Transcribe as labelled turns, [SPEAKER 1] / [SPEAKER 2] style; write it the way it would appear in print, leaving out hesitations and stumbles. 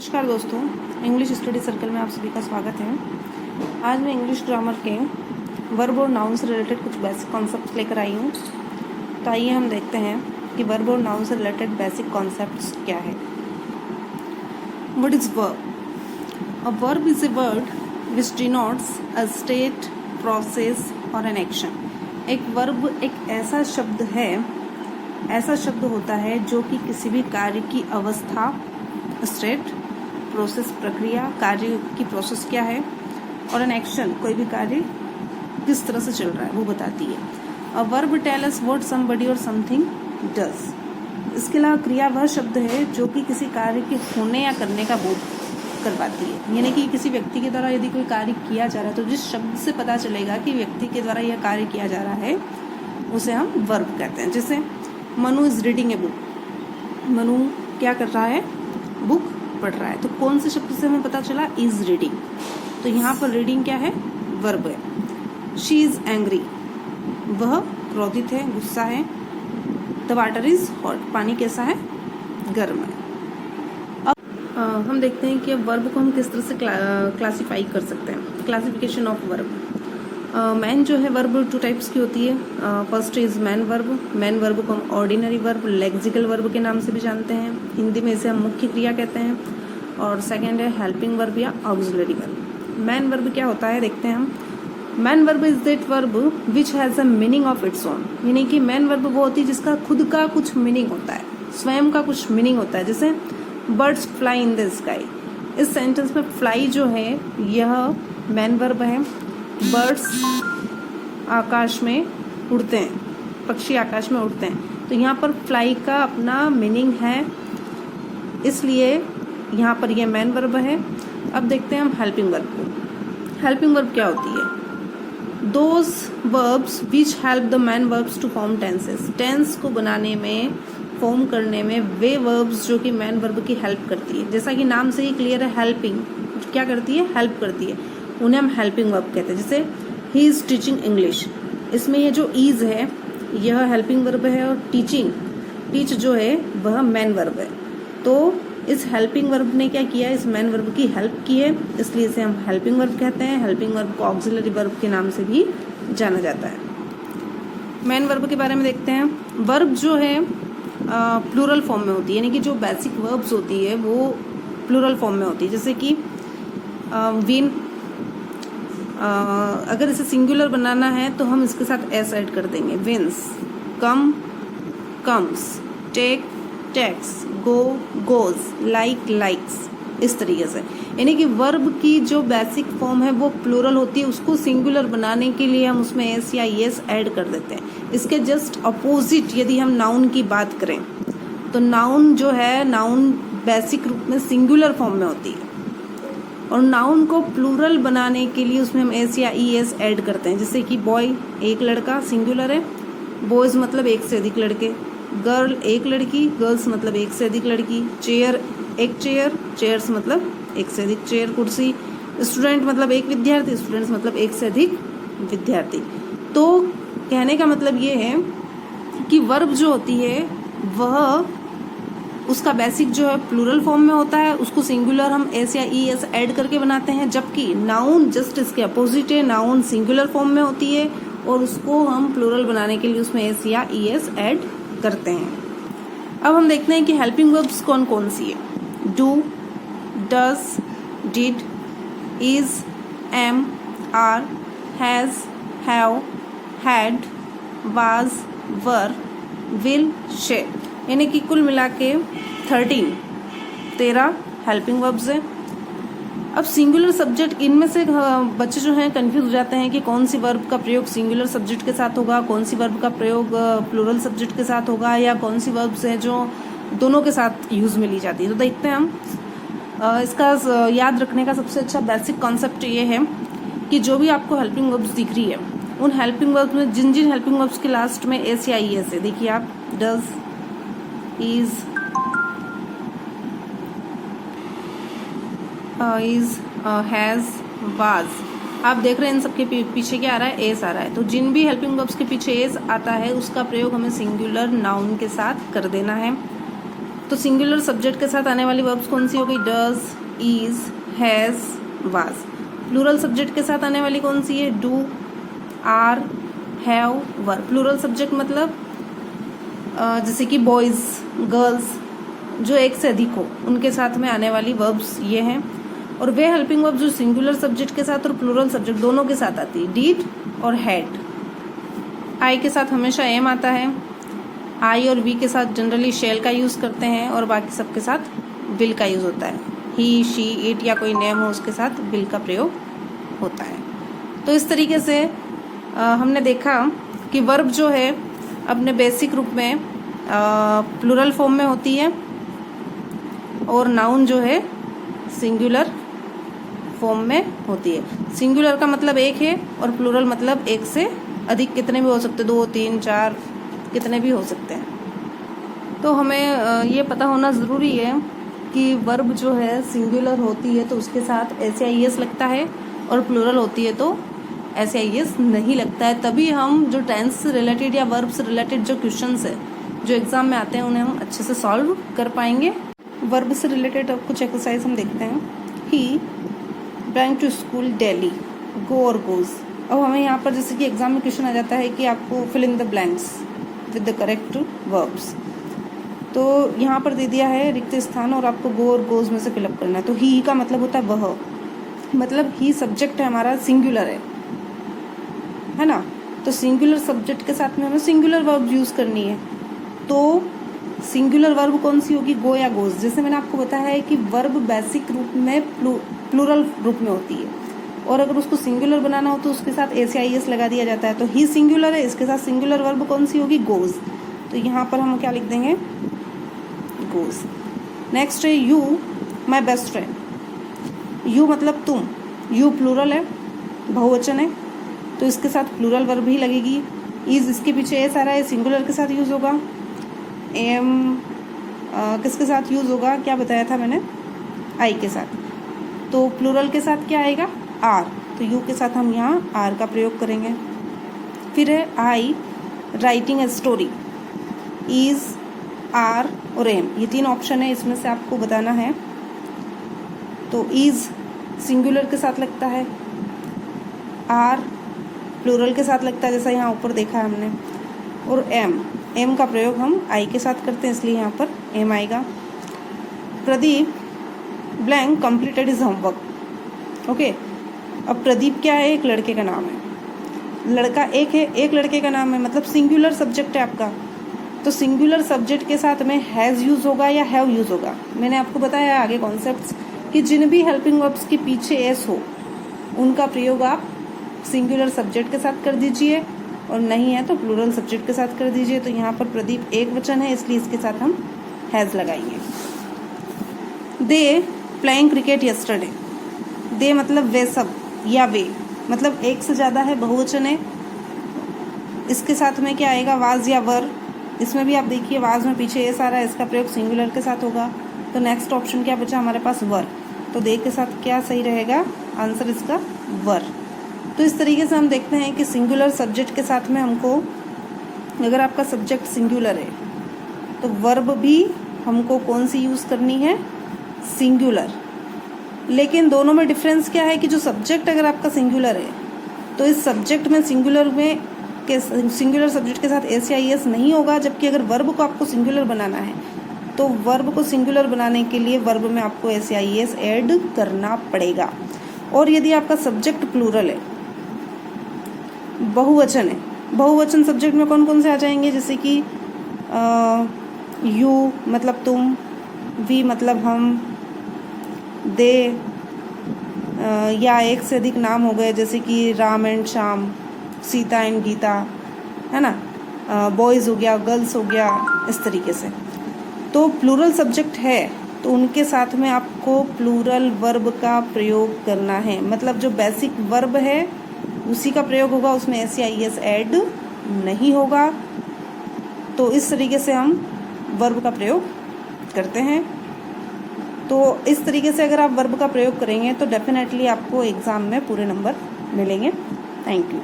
[SPEAKER 1] नमस्कार दोस्तों, English study circle में आप सभी का स्वागत है। आज मैं इंग्लिश ग्रामर के वर्ब और नाउन से रिलेटेड कुछ बेसिक कॉन्सेप्ट्स लेकर आई हूँ। तो आइए हम देखते हैं कि वर्ब और नाउन से रिलेटेड बेसिक कॉन्सेप्ट्स क्या है। What is verb? A verb is a word which denotes a state, process और एन एक्शन। एक वर्ब एक ऐसा शब्द होता है जो कि किसी भी कार्य की अवस्था, स्टेट, प्रोसेस प्रक्रिया, कार्य की प्रोसेस क्या है, और एन एक्शन कोई भी कार्य किस तरह से चल रहा है वो बताती है। A verb tell us what somebody or something does. इसके अलावा क्रिया वह शब्द है जो कि किसी कार्य के होने या करने का बोध करवाती है। यानी कि किसी व्यक्ति के द्वारा यदि कोई कार्य किया जा रहा है तो जिस शब्द से पता चलेगा कि व्यक्ति के द्वारा यह कार्य किया जा रहा है उसे हम वर्ब कहते हैं। जैसे Manu is reading a book. Manu क्या कर रहा है? बुक पढ़ रहा है। तो कौन से शब्द से हमें पता चला? Is reading. तो यहाँ पर रीडिंग क्या है? वर्ब है। She is angry. वह क्रोधित है, गुस्सा है। The water is hot. पानी कैसा है? गर्म है। अब हम देखते हैं कि अब वर्ब को हम किस तरह से क्लासीफाई कर सकते हैं। Classification of verb. मैन जो है वर्ब टू टाइप्स की होती है। First is man verb. Man verb को हम ऑर्डिनरी वर्ब, लेक्सिकल वर्ब के नाम से भी जानते हैं। हिंदी में इसे हम मुख्य क्रिया कहते हैं। और सेकंड है हेल्पिंग वर्ब या ऑक्सिलरी वर्ब। मैन वर्ब क्या होता है देखते हैं हम। Man verb is that verb which has a meaning of its own. यानी कि मैन वर्ब वो होती है जिसका खुद का कुछ मीनिंग होता है, स्वयं का कुछ मीनिंग होता है। जैसे birds fly in the sky. इस सेंटेंस में फ्लाई जो है यह मैन वर्ब है। बर्ड्स आकाश में उड़ते हैं, पक्षी आकाश में उड़ते हैं। तो यहाँ पर फ्लाई का अपना मीनिंग है, इसलिए यहाँ पर यह मैन वर्ब है। अब देखते हैं हम हेल्पिंग वर्ब को। हेल्पिंग वर्ब क्या होती है? Those verbs which help the main verbs to form tenses. Tense को बनाने में, फॉर्म करने में वे वर्ब्स जो कि मैन वर्ब की हेल्प करती है। जैसा कि नाम से ही क्लियर है, हेल्पिंग क्या करती है? हेल्प करती है। उन्हें हम हेल्पिंग वर्ब कहते हैं। जैसे ही इज टीचिंग इंग्लिश। इसमें ये जो इज है यह हेल्पिंग वर्ब है, और टीचिंग, टीच जो है वह मैन वर्ब है। तो इस हेल्पिंग वर्ब ने क्या किया? इस मैन वर्ब की हेल्प की है, इसलिए इसे हम हेल्पिंग वर्ब कहते हैं। हेल्पिंग वर्ब को ऑक्सिलरी वर्ब के नाम से भी जाना जाता है। मैन वर्ब के बारे में देखते हैं। वर्ब जो है प्लूरल फॉर्म में होती है, यानी कि जो बेसिक वर्ब्स होती है वो प्लूरल फॉर्म में होती है। जैसे कि विन, अगर इसे सिंगुलर बनाना है तो हम इसके साथ एस ऐड कर देंगे। विंस, कम, कम्स, टेक, टेक्स, गो, गोज, लाइक, लाइक्स, इस तरीके से। यानी कि वर्ब की जो बेसिक फॉर्म है वो प्लूरल होती है, उसको सिंगुलर बनाने के लिए हम उसमें एस या एस ऐड कर देते हैं। इसके जस्ट अपोजिट यदि हम नाउन की बात करें तो नाउन जो है, नाउन बेसिक रूप में सिंगुलर फॉर्म में होती है, और नाउन को प्लूरल बनाने के लिए उसमें हम एस या ई एस ऐड करते हैं। जैसे कि बॉय एक लड़का, सिंगुलर है, बॉयज मतलब एक से अधिक लड़के। गर्ल एक लड़की, गर्ल्स मतलब एक से अधिक लड़की। चेयर एक चेयर, चेयर्स मतलब एक से अधिक चेयर, कुर्सी। स्टूडेंट मतलब एक विद्यार्थी, स्टूडेंट्स मतलब एक से अधिक विद्यार्थी। तो कहने का मतलब ये है कि वर्ब जो होती है वह, उसका बेसिक जो है प्लूरल फॉर्म में होता है, उसको सिंगुलर हम एस या ई एस ऐड करके बनाते हैं। जबकि नाउन जस्ट इसके अपोजिट है, नाउन सिंगुलर फॉर्म में होती है और उसको हम प्लूरल बनाने के लिए उसमें एस या ई एस ऐड करते हैं। अब हम देखते हैं कि हेल्पिंग वर्ब्स कौन कौन सी है। Do, does, did, is, am, are, has, have, had, was, were, will, shall. यानी कि कुल मिला के 13 हेल्पिंग वर्ब्स हैं। अब सिंगुलर सब्जेक्ट, इनमें से बच्चे जो हैं कंफ्यूज हो जाते हैं कि कौन सी वर्ब का प्रयोग सिंगुलर सब्जेक्ट के साथ होगा, कौन सी वर्ब का प्रयोग प्लूरल सब्जेक्ट के साथ होगा, या कौन सी वर्ब्स हैं जो दोनों के साथ यूज में ली जाती है। तो देखते हैं हम। इसका याद रखने का सबसे अच्छा बेसिक कॉन्सेप्ट ये है कि जो भी आपको हेल्पिंग वर्ब्स दिख रही है उन हेल्पिंग वर्ब्स में जिन जिन हेल्पिंग वर्ब्स के लास्ट में एस या ई एस है, देखिए आप, डज, इज, हैज, वाज, आप देख रहे हैं इन सबके पीछे क्या आ रहा है? एस आ रहा है। तो जिन भी हेल्पिंग वर्ब्स के पीछे एस आता है उसका प्रयोग हमें सिंगुलर नाउन के साथ कर देना है। तो सिंगुलर सब्जेक्ट के साथ आने वाली वर्ब्स कौन सी हो गई? Does, is, has, was. Plural subject के साथ आने वाली कौन सी है? Do, are, have, were. Plural subject मतलब जैसे कि बॉयज, गर्ल्स, जो एक से अधिक हो उनके साथ में आने वाली वर्ब्स ये हैं। और वे हेल्पिंग वर्ब जो सिंगुलर सब्जेक्ट के साथ और प्लूरल सब्जेक्ट दोनों के साथ आती है, डिड और हैड। आई के साथ हमेशा एम आता है। आई और वी के साथ जनरली शेल का यूज़ करते हैं और बाकी सबके साथ विल का यूज़ होता है। ही, शी, इट या कोई नेम हो उसके साथ विल का प्रयोग होता है। तो इस तरीके से हमने देखा कि वर्ब जो है अपने बेसिक रूप में प्लूरल फॉर्म में होती है और नाउन जो है सिंगुलर फॉर्म में होती है। सिंगुलर का मतलब एक है और प्लूरल मतलब एक से अधिक, कितने भी हो सकते, 2, 3, 4, कितने भी हो सकते हैं। तो हमें ये पता होना ज़रूरी है कि वर्ब जो है सिंगुलर होती है तो उसके साथ SIS लगता है और प्लूरल होती है तो SIS नहीं लगता है। तभी हम जो टेंस से रिलेटेड या वर्ब से रिलेटेड जो क्वेश्चंस है जो एग्जाम में आते हैं उन्हें हम अच्छे से सॉल्व कर पाएंगे। वर्ब से रिलेटेड अब कुछ एक्सरसाइज हम देखते हैं। He went to school daily, go और गोज। अब हमें यहाँ पर जैसे कि एग्जाम में क्वेश्चन आ जाता है कि आपको fill in the blanks with the correct verbs. तो यहाँ पर दे दिया है रिक्त स्थान और आपको गो और गोज में से फिलअप करना है। तो ही का मतलब होता है वह, मतलब ही सब्जेक्ट है हमारा, सिंगुलर है ना। तो सिंगुलर सब्जेक्ट के साथ में हमें सिंगुलर वर्ब यूज़ करनी है। तो सिंगुलर वर्ब कौन सी होगी? गो या गोज। जैसे मैंने आपको बताया है कि वर्ब बेसिक रूप में प्लूरल रूप में होती है और अगर उसको सिंगुलर बनाना हो तो उसके साथ SIS लगा दिया जाता है। तो ही सिंगुलर है, इसके साथ सिंगुलर वर्ब कौन सी होगी? गोज। तो यहाँ पर हम क्या लिख देंगे? गोज। नेक्स्ट है you my best friend. You मतलब तुम, यू प्लूरल है, बहुवचन है, तो इसके साथ प्लूरल वर्ब ही लगेगी। इज इसके पीछे एस आ रहा है, सिंगुलर के साथ यूज होगा। एम किसके साथ यूज होगा? क्या बताया था मैंने? आई के साथ। तो प्लूरल के साथ क्या आएगा? आर। तो यू के साथ हम यहाँ आर का प्रयोग करेंगे। फिर है I writing a story. Is, are or am, ये 3 ऑप्शन है, इसमें से आपको बताना है। तो इज सिंगुलर के साथ लगता है, आर प्लूरल के साथ लगता है जैसा यहाँ ऊपर देखा है हमने, और एम का प्रयोग हम आई के साथ करते हैं इसलिए यहाँ पर एम आएगा। Pradeep blank completed his homework. Okay, अब प्रदीप क्या है? एक लड़के का नाम है, लड़का एक है, एक लड़के का नाम है, मतलब सिंगुलर सब्जेक्ट है आपका। तो सिंगुलर सब्जेक्ट के साथ में हैज़ यूज होगा या हैव यूज होगा। मैंने आपको बताया आगे कॉन्सेप्ट्स कि जिन भी हेल्पिंग वर्ब्स के पीछे एस हो उनका प्रयोग आप सिंगुलर सब्जेक्ट के साथ कर दीजिए और नहीं है तो प्लूरल सब्जेक्ट के साथ कर दीजिए। तो यहाँ पर प्रदीप एक वचन है इसलिए इसके साथ हम हैज़ लगाएंगे। They playing cricket yesterday. They मतलब वे सब या वे, मतलब एक से ज़्यादा है, बहुवचन है। इसके साथ में क्या आएगा? वाज या वर। इसमें भी आप देखिए वाज में पीछे एस आ रहा है, इसका प्रयोग सिंगुलर के साथ होगा। तो नेक्स्ट ऑप्शन क्या बचा हमारे पास? वर। तो दे के साथ क्या सही रहेगा? आंसर इसका वर। तो इस तरीके से हम देखते हैं कि सिंगुलर सब्जेक्ट के साथ में हमको, अगर आपका सब्जेक्ट सिंगुलर है तो वर्ब भी हमको कौन सी यूज़ करनी है? सिंगुलर। लेकिन दोनों में डिफरेंस क्या है कि जो सब्जेक्ट अगर आपका सिंगुलर है तो इस सब्जेक्ट में सिंगुलर सब्जेक्ट के साथ SIS नहीं होगा, जबकि अगर वर्ब को आपको सिंगुलर बनाना है तो वर्ब को सिंगुलर बनाने के लिए वर्ब में आपको SIS ऐड करना पड़ेगा। और यदि आपका सब्जेक्ट प्लूरल है, बहुवचन है, बहुवचन सब्जेक्ट में कौन कौन से आ जाएंगे? जैसे कि यू मतलब तुम, वी मतलब हम, दे या एक से अधिक नाम हो गए जैसे कि राम एंड श्याम, सीता एंड गीता, है ना, बॉयज़ हो गया, गर्ल्स हो गया, इस तरीके से। तो प्लूरल सब्जेक्ट है तो उनके साथ में आपको प्लूरल वर्ब का प्रयोग करना है, मतलब जो बेसिक वर्ब है उसी का प्रयोग होगा, उसमें SIS ऐड नहीं होगा। तो इस तरीके से हम वर्ब का प्रयोग करते हैं। तो इस तरीके से अगर आप वर्ब का प्रयोग करेंगे तो डेफिनेटली आपको एग्ज़ाम में पूरे नंबर मिलेंगे। Thank you.